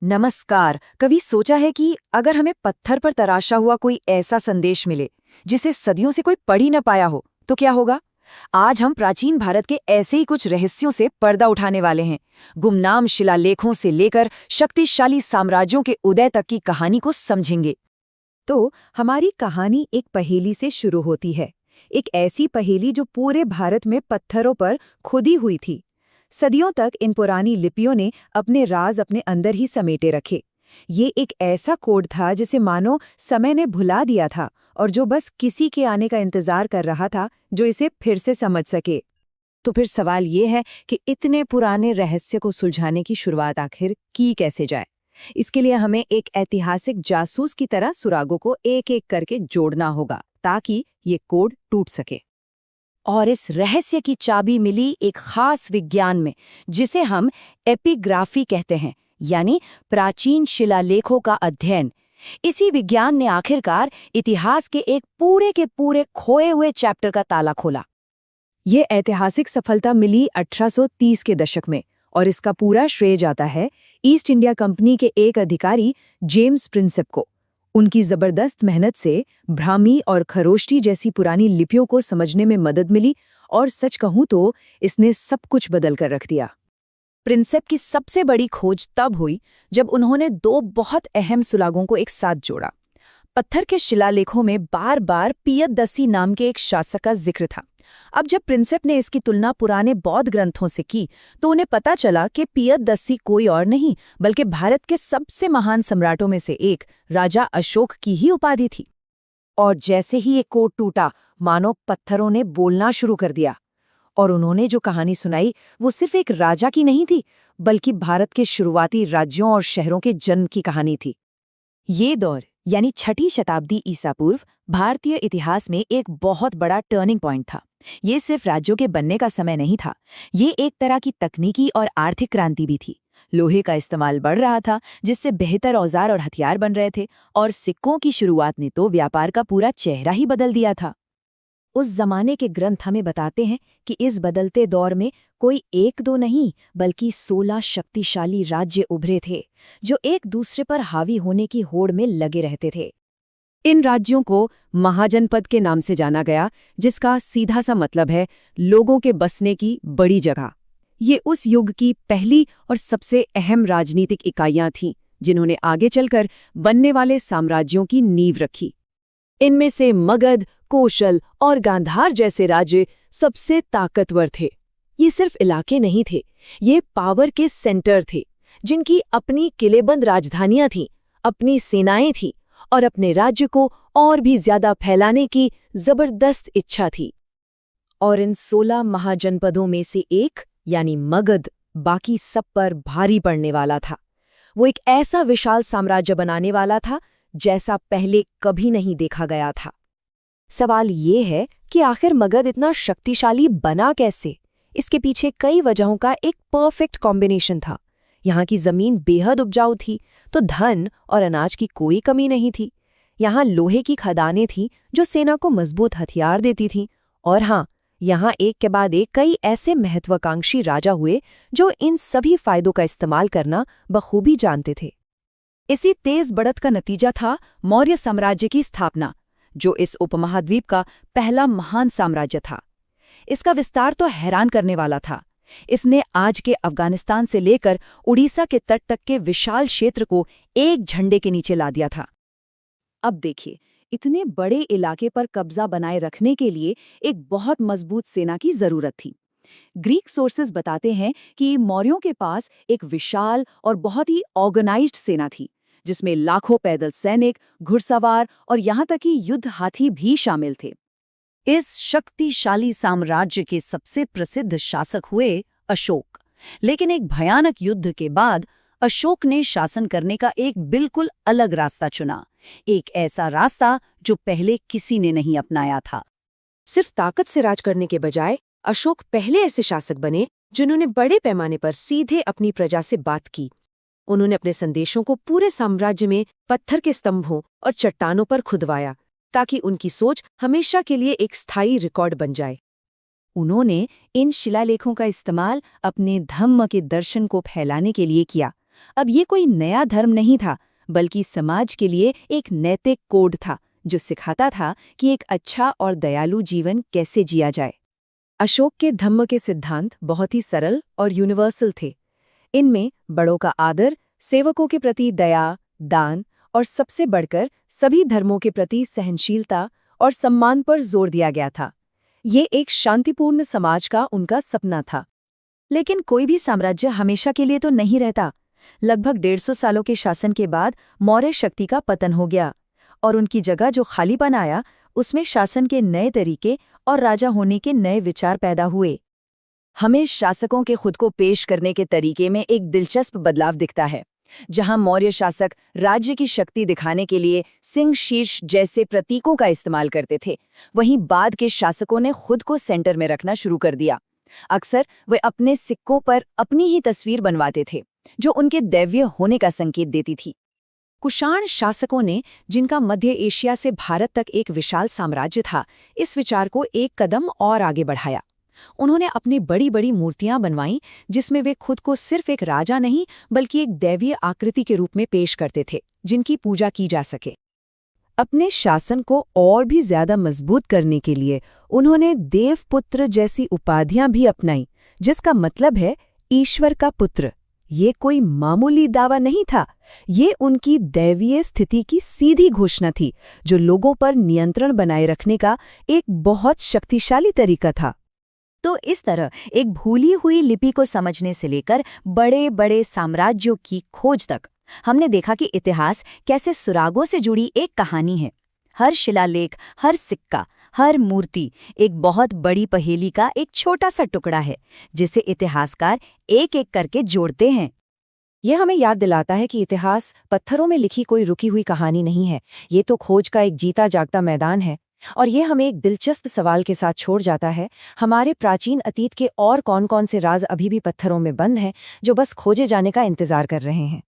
नमस्कार। कभी सोचा है कि अगर हमें पत्थर पर तराशा हुआ कोई ऐसा संदेश मिले जिसे सदियों से कोई पढ़ ही न पाया हो तो क्या होगा? आज हम प्राचीन भारत के ऐसे ही कुछ रहस्यों से पर्दा उठाने वाले हैं। गुमनाम शिलालेखों से लेकर शक्तिशाली साम्राज्यों के उदय तक की कहानी को समझेंगे। तो हमारी कहानी एक पहेली से शुरू होती है। एक ऐसी पहेली जो पूरे भारत में पत्थरों पर खुदी हुई थी। सदियों तक इन पुरानी लिपियों ने अपने राज अपने अंदर ही समेटे रखे। ये एक ऐसा कोड था जिसे मानो समय ने भुला दिया था और जो बस किसी के आने का इंतजार कर रहा था जो इसे फिर से समझ सके। तो फिर सवाल ये है कि इतने पुराने रहस्य को सुलझाने की शुरुआत आखिर की कैसे जाए। इसके लिए हमें एक ऐतिहासिक जासूस की तरह सुरागों को एक एक करके जोड़ना होगा ताकि ये कोड टूट सके। और इस रहस्य की चाबी मिली एक खास विज्ञान में जिसे हम एपिग्राफी कहते हैं, यानी प्राचीन शिलालेखों का अध्ययन। इसी विज्ञान ने आखिरकार इतिहास के एक पूरे के पूरे खोए हुए चैप्टर का ताला खोला। ये ऐतिहासिक सफलता मिली 1830 के दशक में और इसका पूरा श्रेय जाता है ईस्ट इंडिया कंपनी के एक अधिकारी जेम्स प्रिंसेप को। उनकी जबरदस्त मेहनत से ब्राह्मी और खरोष्टी जैसी पुरानी लिपियों को समझने में मदद मिली और सच कहूं तो इसने सब कुछ बदल कर रख दिया। प्रिंसेप की सबसे बड़ी खोज तब हुई जब उन्होंने दो बहुत अहम सुलागों को एक साथ जोड़ा। पत्थर के शिलालेखों में बार बार पियदस्सी नाम के एक शासक का जिक्र था। अब जब प्रिंसेप ने इसकी तुलना पुराने बौद्ध ग्रंथों से की तो उन्हें पता चला कि पियदस्सी कोई और नहीं बल्कि भारत के सबसे महान सम्राटों में से एक राजा अशोक की ही उपाधि थी। और जैसे ही ये कोड टूटा मानो पत्थरों ने बोलना शुरू कर दिया और उन्होंने जो कहानी सुनाई वो सिर्फ एक राजा की नहीं थी बल्कि भारत के शुरुआती राज्यों और शहरों के जन्म की कहानी थी। ये दौर यानी 6ठी शताब्दी ईसा पूर्व भारतीय इतिहास में एक बहुत बड़ा टर्निंग पॉइंट था। ये सिर्फ राज्यों के बनने का समय नहीं था, ये एक तरह की तकनीकी और आर्थिक क्रांति भी थी। लोहे का इस्तेमाल बढ़ रहा था जिससे बेहतर औजार और हथियार बन रहे थे और सिक्कों की शुरुआत ने तो व्यापार का पूरा चेहरा ही बदल दिया था। उस जमाने के ग्रंथ हमें बताते हैं कि इस बदलते दौर में कोई एक दो नहीं बल्कि 16 शक्तिशाली राज्य उभरे थे जो एक दूसरे पर हावी होने की होड़ में लगे रहते थे। इन राज्यों को महाजनपद के नाम से जाना गया जिसका सीधा सा मतलब है लोगों के बसने की बड़ी जगह। ये उस युग की पहली और सबसे अहम राजनीतिक इकाइयां थीं जिन्होंने आगे चलकर बनने वाले साम्राज्यों की नींव रखी। इनमें से मगध, कोशल और गांधार जैसे राज्य सबसे ताकतवर थे। ये सिर्फ इलाके नहीं थे, ये पावर के सेंटर थे जिनकी अपनी किलेबंद राजधानियां थीं, अपनी सेनाएं थीं और अपने राज्य को और भी ज्यादा फैलाने की जबरदस्त इच्छा थी। और इन 16 महाजनपदों में से एक यानी मगध बाकी सब पर भारी पड़ने वाला था। वो एक ऐसा विशाल साम्राज्य बनाने वाला था जैसा पहले कभी नहीं देखा गया था। सवाल ये है कि आखिर मगध इतना शक्तिशाली बना कैसे? इसके पीछे कई वजहों का एक परफेक्ट कॉम्बिनेशन था। यहाँ की जमीन बेहद उपजाऊ थी तो धन और अनाज की कोई कमी नहीं थी। यहाँ लोहे की खदानें थीं जो सेना को मजबूत हथियार देती थीं। और हाँ, यहाँ एक के बाद एक कई ऐसे महत्वाकांक्षी राजा हुए जो इन सभी फायदों का इस्तेमाल करना बखूबी जानते थे। इसी तेज बढ़त का नतीजा था मौर्य साम्राज्य की स्थापना, जो इस उपमहाद्वीप का पहला महान साम्राज्य था। इसका विस्तार तो हैरान करने वाला था। इसने आज के अफगानिस्तान से लेकर उड़ीसा के तट तक के विशाल क्षेत्र को एक झंडे के नीचे ला दिया था। अब देखिए, इतने बड़े इलाके पर कब्जा बनाए रखने के लिए एक बहुत मजबूत सेना की जरूरत थी। ग्रीक सोर्सेज बताते हैं कि मौर्यों के पास एक विशाल और बहुत ही ऑर्गेनाइज्ड सेना थी जिसमें लाखों पैदल सैनिक, घुड़सवार और यहाँ तक कि युद्ध हाथी भी शामिल थे। इस शक्तिशाली साम्राज्य के सबसे प्रसिद्ध शासक हुए अशोक। लेकिन एक भयानक युद्ध के बाद अशोक ने शासन करने का एक बिल्कुल अलग रास्ता चुना, एक ऐसा रास्ता जो पहले किसी ने नहीं अपनाया था। सिर्फ ताकत से राज करने के बजाय अशोक पहले ऐसे शासक बने जिन्होंने बड़े पैमाने पर सीधे अपनी प्रजा से बात की। उन्होंने अपने संदेशों को पूरे साम्राज्य में पत्थर के स्तंभों और चट्टानों पर खुदवाया ताकि उनकी सोच हमेशा के लिए एक स्थायी रिकॉर्ड बन जाए। उन्होंने इन शिलालेखों का इस्तेमाल अपने धम्म के दर्शन को फैलाने के लिए किया अब ये कोई नया धर्म नहीं था, बल्कि समाज के लिए एक नैतिक कोड था जो सिखाता था कि एक अच्छा और दयालु जीवन कैसे जिया जाए। अशोक के धम्म के सिद्धांत बहुत ही सरल और यूनिवर्सल थे। इनमें बड़ों का आदर, सेवकों के प्रति दया, दान और सबसे बढ़कर सभी धर्मों के प्रति सहनशीलता और सम्मान पर जोर दिया गया था। ये एक शांतिपूर्ण समाज का उनका सपना था। लेकिन कोई भी साम्राज्य हमेशा के लिए तो नहीं रहता। लगभग 150 सालों के शासन के बाद मौर्य शक्ति का पतन हो गया और उनकी जगह जो खालीपन आया, उसमें शासन के नए तरीके और राजा होने के नए विचार पैदा हुए। हमें शासकों के खुद को पेश करने के तरीके में एक दिलचस्प बदलाव दिखता है। जहां मौर्य शासक राज्य की शक्ति दिखाने के लिए सिंह शीर्ष जैसे प्रतीकों का इस्तेमाल करते थे, वहीं बाद के शासकों ने खुद को सेंटर में रखना शुरू कर दिया। अक्सर वे अपने सिक्कों पर अपनी ही तस्वीर बनवाते थे, जो उनके दैवीय होने का संकेत देती थी। कुषाण शासकों ने, जिनका मध्य एशिया से भारत तक एक विशाल साम्राज्य था, इस विचार को एक कदम और आगे बढ़ाया। उन्होंने अपनी बड़ी बड़ी मूर्तियां बनवाईं, जिसमें वे खुद को सिर्फ एक राजा नहीं बल्कि एक दैवीय आकृति के रूप में पेश करते थे, जिनकी पूजा की जा सके। अपने शासन को और भी ज्यादा मजबूत करने के लिए उन्होंने देवपुत्र जैसी उपाधियां भी अपनाई, जिसका मतलब है ईश्वर का पुत्र। ये कोई मामूली दावा नहीं था, ये उनकी दैवीय स्थिति की सीधी घोषणा थी, जो लोगों पर नियंत्रण बनाए रखने का एक बहुत शक्तिशाली तरीका था। तो इस तरह एक भूली हुई लिपि को समझने से लेकर बड़े बड़े साम्राज्यों की खोज तक हमने देखा कि इतिहास कैसे सुरागों से जुड़ी एक कहानी है। हर शिलालेख, हर सिक्का, हर मूर्ति एक बहुत बड़ी पहेली का एक छोटा सा टुकड़ा है, जिसे इतिहासकार एक एक करके जोड़ते हैं। यह हमें याद दिलाता है कि इतिहास पत्थरों में लिखी कोई रुकी हुई कहानी नहीं है। ये तो खोज का एक जीता जागता मैदान है। और ये हमें एक दिलचस्प सवाल के साथ छोड़ जाता है, हमारे प्राचीन अतीत के और कौन-कौन से राज अभी भी पत्थरों में बंद हैं, जो बस खोजे जाने का इंतजार कर रहे हैं।